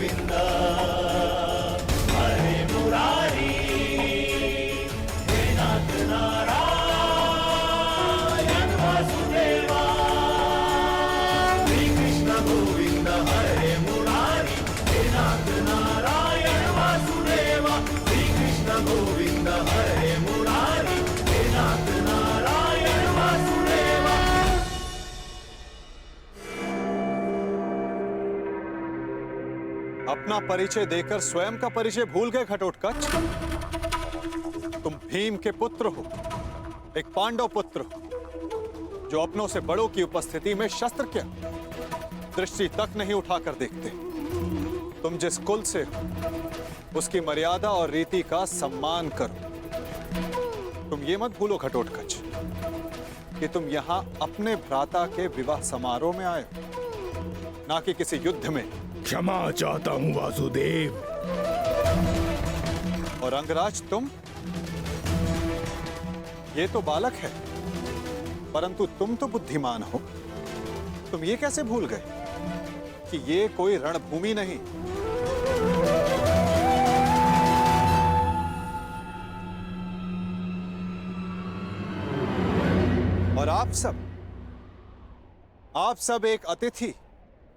गोविंद हरे मुरारी हे नाथ नारायण वासुदेवा श्री कृष्ण गोविंद हरे मुरारी हे नाथ नारायण वासुदेवा श्री कृष्ण गोविंद हरे मुरारी हे नाथ नारायण वासुदेवा। अपना परिचय देकर स्वयं का परिचय भूल गए घटोत्कच? तुम भीम के पुत्र हो, एक पांडव पुत्र हो, जो अपनों से बड़ों की उपस्थिति में शस्त्र क्या दृष्टि तक नहीं उठाकर देखते। तुम जिस कुल से हो उसकी मर्यादा और रीति का सम्मान करो। तुम ये मत भूलो घटोत्कच कि तुम यहां अपने भ्राता के विवाह समारोह में आए हो, ना कि किसी युद्ध में। क्षमा चाहता हूं वासुदेव। और अंगराज तुम, ये तो बालक है, परंतु तुम तो बुद्धिमान हो। तुम ये कैसे भूल गए कि ये कोई रणभूमि नहीं, और आप सब एक अतिथि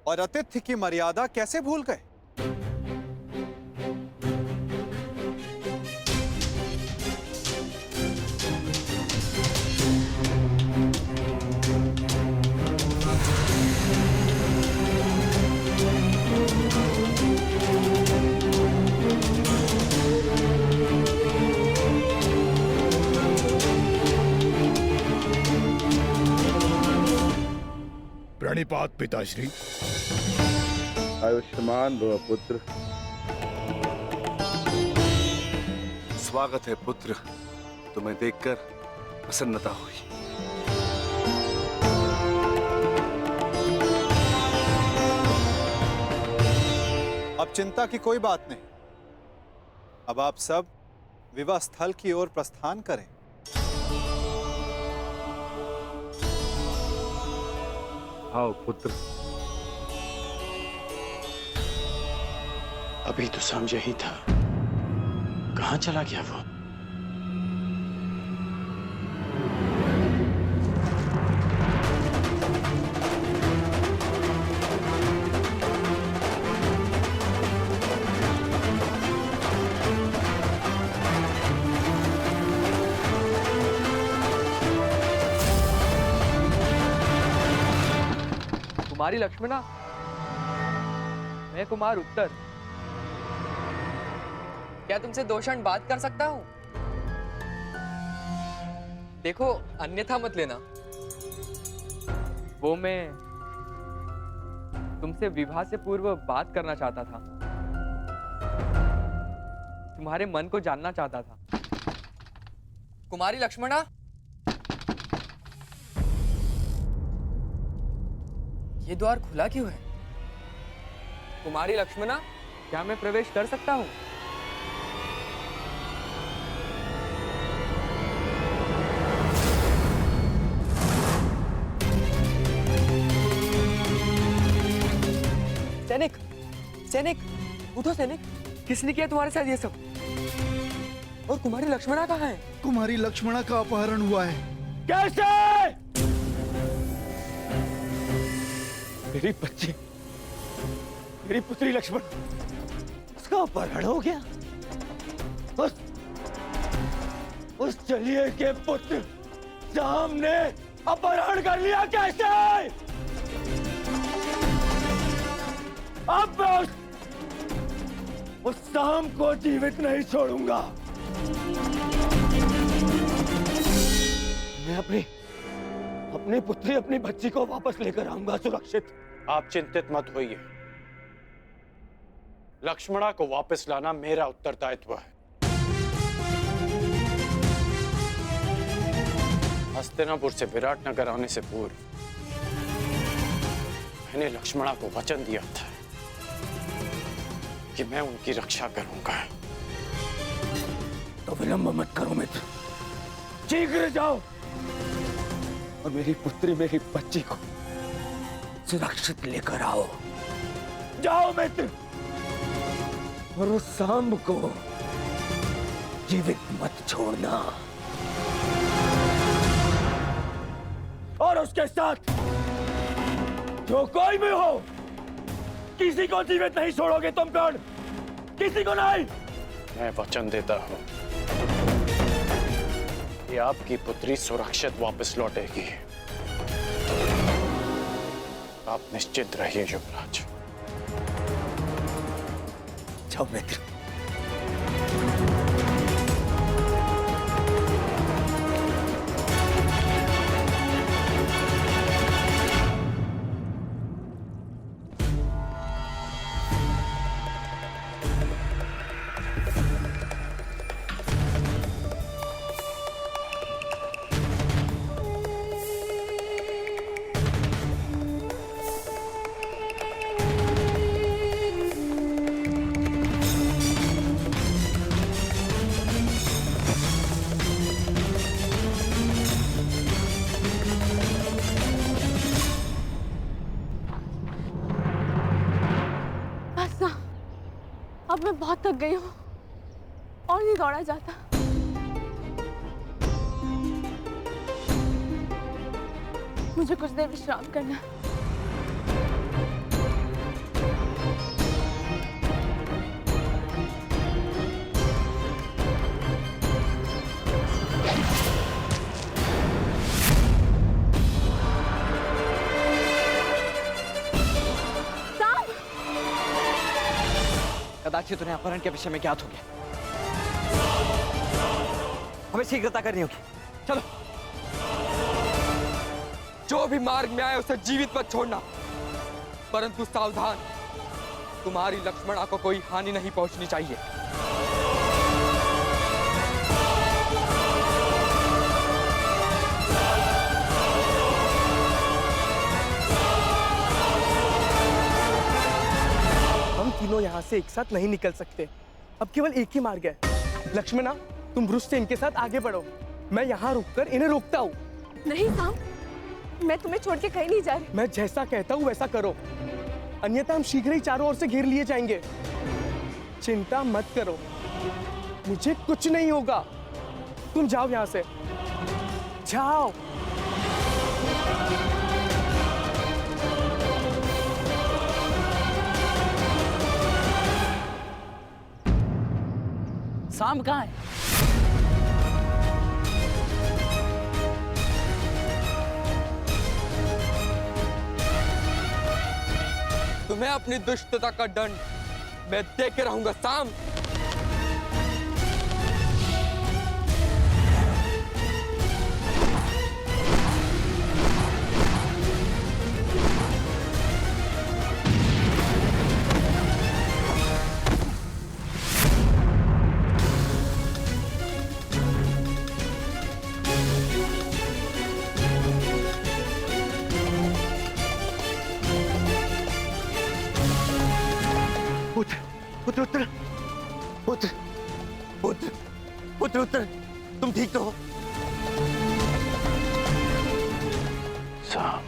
और अतिथि की मर्यादा कैसे भूल गए? प्रणिपात पिताश्री। आयुष्मान भव पुत्र। स्वागत है पुत्र, तुम्हें देखकर प्रसन्नता हुई। अब चिंता की कोई बात नहीं। अब आप सब विवाह स्थल की ओर प्रस्थान करें। आओ पुत्र। अभी तो समझ ही था, कहां चला गया वो? कुमारी लक्ष्मणा, मैं कुमार उत्तर। क्या तुमसे 2 क्षण बात कर सकता हूं? देखो, अन्यथा मत लेना। वो मैं तुमसे विवाह से पूर्व बात करना चाहता था, तुम्हारे मन को जानना चाहता था। कुमारी लक्ष्मणा, ये द्वार खुला क्यों है? कुमारी लक्ष्मणा, क्या मैं प्रवेश कर सकता हूं? सैनिक, सैनिक, उठो सैनिक। किसने किया तुम्हारे साथ ये सब? और कुमारी लक्ष्मणा कहाँ है? कुमारी लक्ष्मणा का अपहरण हुआ है। कैसे? मेरी बच्ची, मेरी पुत्री लक्ष्मण, उसका अपहरण हो गया। उस चलिए के पुत्र शाम ने अपहरण कर लिया। कैसे? अब मैं उस शाम को जीवित नहीं छोड़ूंगा। मैं अपनी पुत्री, अपनी बच्ची को वापस लेकर आऊंगा सुरक्षित। आप चिंतित मत होइए, लक्ष्मणा को वापस लाना मेरा उत्तरदायित्व है। हस्तिनापुर से विराटनगर आने से पूर्व मैंने लक्ष्मणा को वचन दिया था कि मैं उनकी रक्षा करूंगा। तो विलंब मत करो मित्र, शीघ्र जाओ और मेरी पुत्री, मेरी बच्ची को सुरक्षित लेकर आओ। जाओ मित्र। और उस सांब को जीवित मत छोड़ना। और उसके साथ जो कोई भी हो, किसी को जीवित नहीं छोड़ोगे तुम कर्ण, किसी को नहीं। मैं वचन देता हूं कि आपकी पुत्री सुरक्षित वापस लौटेगी। आप निश्चित रहिए युवराज। जाओ मित्र। अब मैं बहुत थक गई हूँ और नहीं दौड़ा जाता। मुझे कुछ देर विश्राम करना है। कदाचित उन्हें अपहरण के विषय में ज्ञात हो गया। हमें शीघ्रता करनी होगी। चलो। जो भी मार्ग में आए उसे जीवित मत छोड़ना, परंतु सावधान, तुम्हारी लक्ष्मणा को कोई हानि नहीं पहुंचनी चाहिए। हम तीनों यहाँ से एक साथ नहीं निकल सकते। अब केवल एक ही मार्ग है। लक्ष्मणा, तुम वृक्ष से इनके साथ आगे बढ़ो, मैं यहाँ रुककर इन्हें रोकता हूँ। नहीं साम, मैं तुम्हें छोड़ के कहीं नहीं जा रही। मैं जैसा कहता हूँ वैसा करो, अन्यथा हम शीघ्र ही चारों ओर से घेर लिए जाएंगे। चिंता मत करो, मुझे कुछ नहीं होगा। तुम जाओ यहाँ से, जाओ। सांब कहाँ है? तुम्हें अपनी दुष्टता का दंड मैं दे के रहूंगा सांब। पुत्र उत्तर, पुत्र पुत्र पुत्र उत्तर, तुम ठीक तो हो? साम,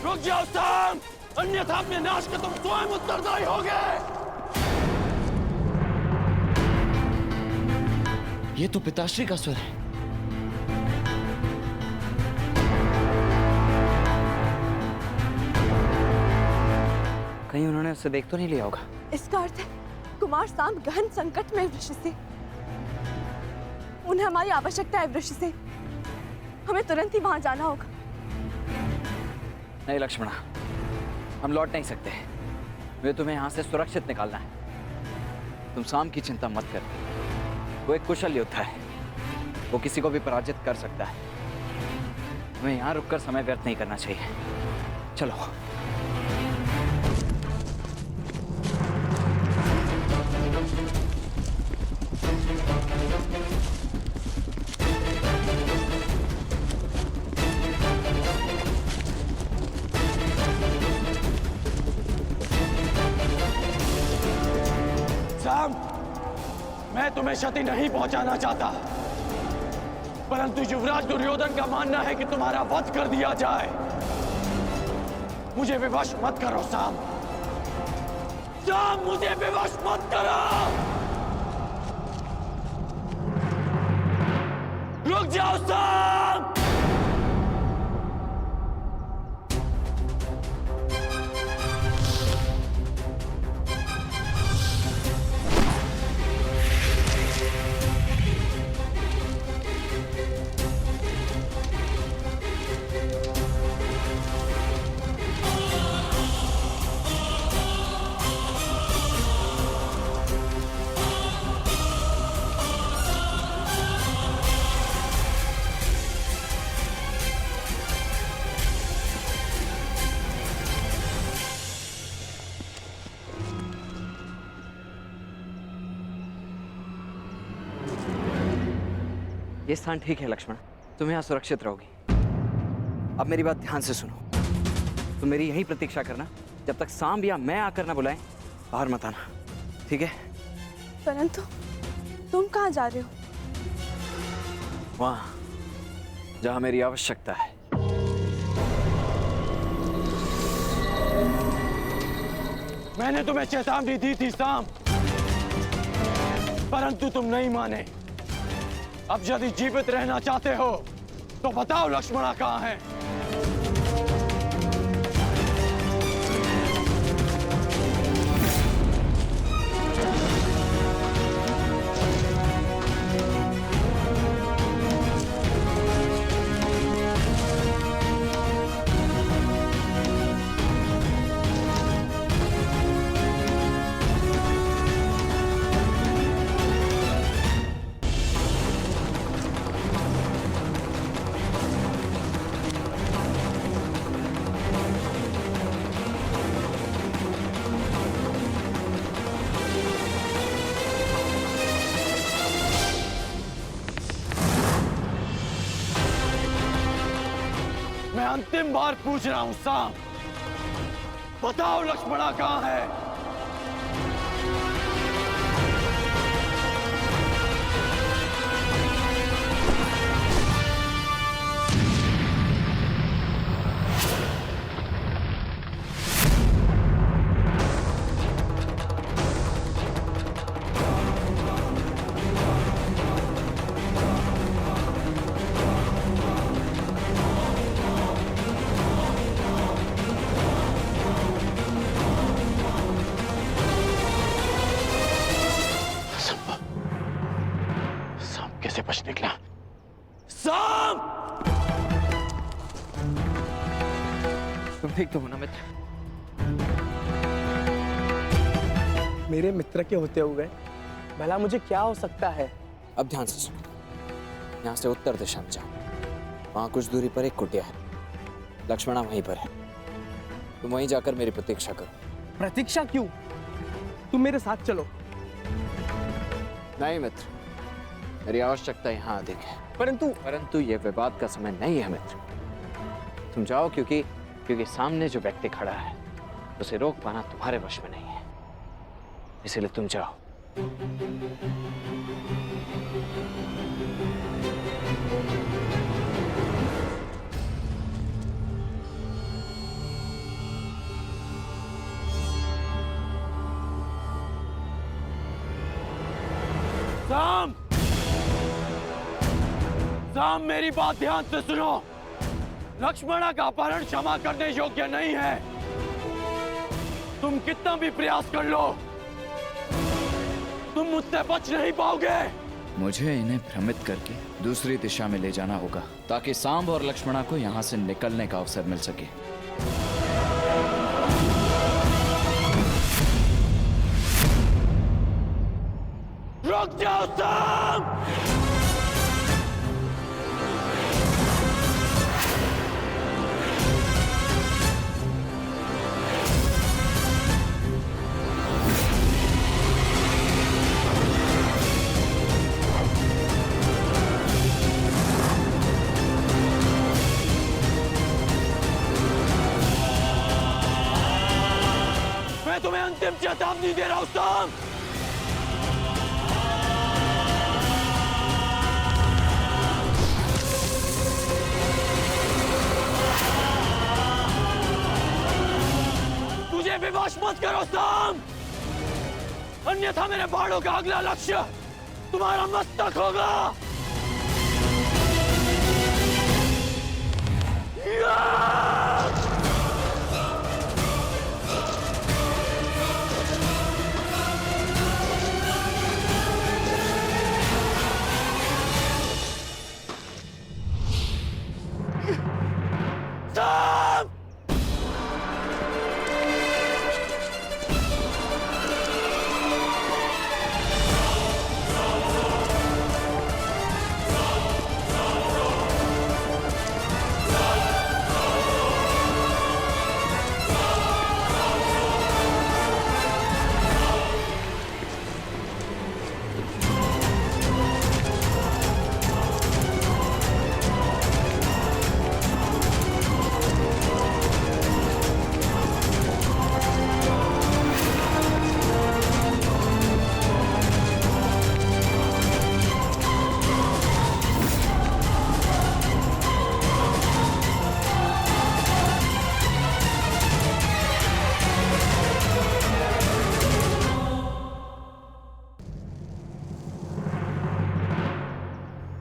रुक जाओ साम, अन्यथा अपने नाश के तुम स्वयं उत्तरदायी होगे। ये तो पिताश्री का स्वर है। कहीं उन्होंने उसे देख तो नहीं लिया होगा। इसका अर्थ है कुमार सांब गहन संकट में वृक्ष से। उन्हें हमारी आवश्यकता है वृक्ष से। हमें तुरंत ही वहां जाना होगा। नहीं लक्ष्मणा, हम लौट नहीं सकते। वे तुम्हें यहाँ से सुरक्षित निकालना है। तुम सांब की चिंता मत कर, वो एक कुशल योद्धा है, वो किसी को भी पराजित कर सकता है। तुम्हें यहाँ रुककर समय व्यर्थ नहीं करना चाहिए। चलो। तुम्हें क्षति नहीं पहुंचाना चाहता, परंतु युवराज दुर्योधन का मानना है कि तुम्हारा वध कर दिया जाए। मुझे विवश मत करो साम। साम, मुझे विवश मत करो। रुक जाओ साम। ये स्थान ठीक है लक्ष्मण, तुम यहाँ सुरक्षित रहोगी। अब मेरी बात ध्यान से सुनो। तुम मेरी यही प्रतीक्षा करना, जब तक सांब या मैं आकर ना बुलाएं, बाहर मत आना, ठीक है? परंतु तुम कहाँ जा रहे हो? वहां जहां मेरी आवश्यकता है। मैंने तुम्हें चेतावनी दी थी सांब, परंतु तुम नहीं माने। अब यदि जीवित रहना चाहते हो तो बताओ लक्ष्मणा कहाँ है? मैं अंतिम बार पूछ रहा हूं सांब, बताओ लक्ष्मणा कहाँ है? कैसे बच निकला? सांब! तुम ठीक तो हो ना मित्र? मेरे मित्र के होते हुए भला मुझे क्या हो सकता है? अब ध्यान से सुनो। यहाँ से उत्तर दिशा में जाओ, वहां कुछ दूरी पर एक कुटिया है। लक्ष्मणा वहीं पर है, तुम वहीं जाकर मेरी प्रतीक्षा करो। प्रतीक्षा क्यों? तुम मेरे साथ चलो। नहीं मित्र, मेरी आवश्यकता यहाँ अधिक है। परंतु यह विवाद का समय नहीं है मित्र। तुम जाओ, क्योंकि सामने जो व्यक्ति खड़ा है उसे रोक पाना तुम्हारे वश में नहीं है, इसलिए तुम जाओ। सांब! सांब, मेरी बात ध्यान से सुनो। लक्ष्मणा का अपहरण क्षमा करने योग्य नहीं है। तुम कितना भी प्रयास कर लो, तुम मुझसे बच नहीं पाओगे। मुझे इन्हें भ्रमित करके दूसरी दिशा में ले जाना होगा, ताकि सांब और लक्ष्मणा को यहाँ से निकलने का अवसर मिल सके। रुक जाओ सांब! मैं तुम्हें अंतिम चेतावनी दे रहा हूं सांब। बर्दाश्त मत करो साम, अन्यथा मेरे बाणों का अगला लक्ष्य तुम्हारा मस्तक होगा। साम!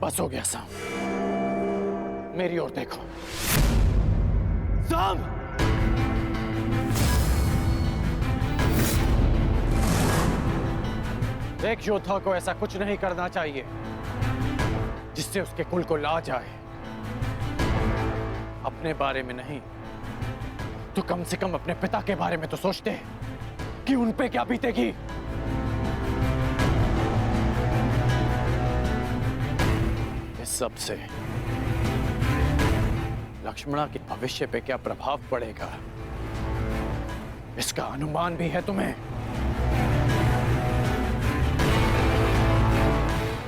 बस हो गया साम, मेरी ओर देखो। साम! एक योद्धा को ऐसा कुछ नहीं करना चाहिए जिससे उसके कुल को ला जाए। अपने बारे में नहीं तो कम से कम अपने पिता के बारे में तो सोचते कि उन पे क्या बीतेगी। इस सब से लक्ष्मणा के भविष्य पे क्या प्रभाव पड़ेगा, इसका अनुमान भी है तुम्हें।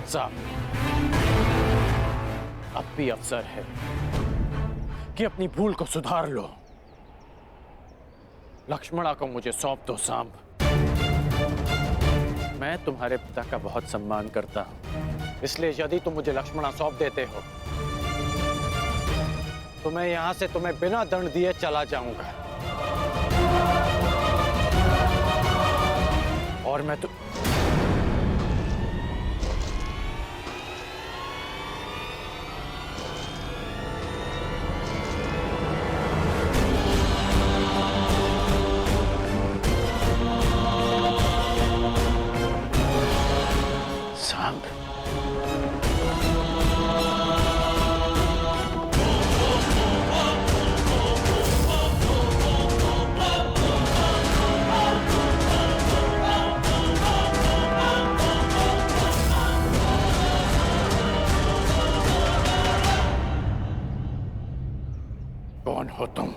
साहब, अब भी अवसर है कि अपनी भूल को सुधार लो। लक्ष्मणा को मुझे सौंप दो सांब। मैं तुम्हारे पिता का बहुत सम्मान करता हूं, इसलिए यदि तुम मुझे लक्ष्मणा सौंप देते हो तो मैं यहां से तुम्हें बिना दंड दिए चला जाऊंगा। और मैं तो कौन हो तुम?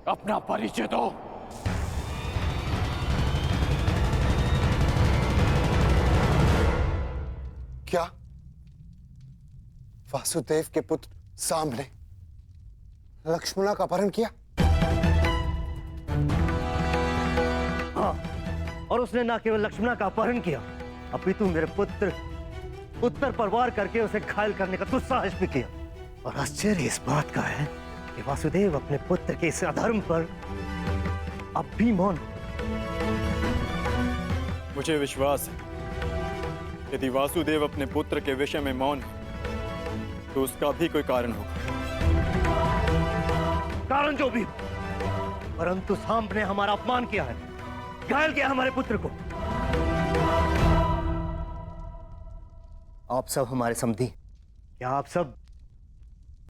अपना परिचय दो। क्या वासुदेव के पुत्र सांब ने लक्ष्मणा का अपहरण किया? हाँ, और उसने ना केवल लक्ष्मणा का अपहरण किया, अपितु मेरे पुत्र उत्तर पर वार करके उसे घायल करने का दुस्साहस भी किया। और आश्चर्य इस बात का है कि वासुदेव अपने पुत्र के इस अधर्म पर अब भी मौन। मुझे विश्वास है यदि वासुदेव अपने पुत्र के विषय में मौन है तो उसका भी कोई कारण होगा। कारण जो भी, परंतु सांब ने हमारा अपमान किया है, घायल किया हमारे पुत्र को। आप सब हमारे समधी, क्या आप सब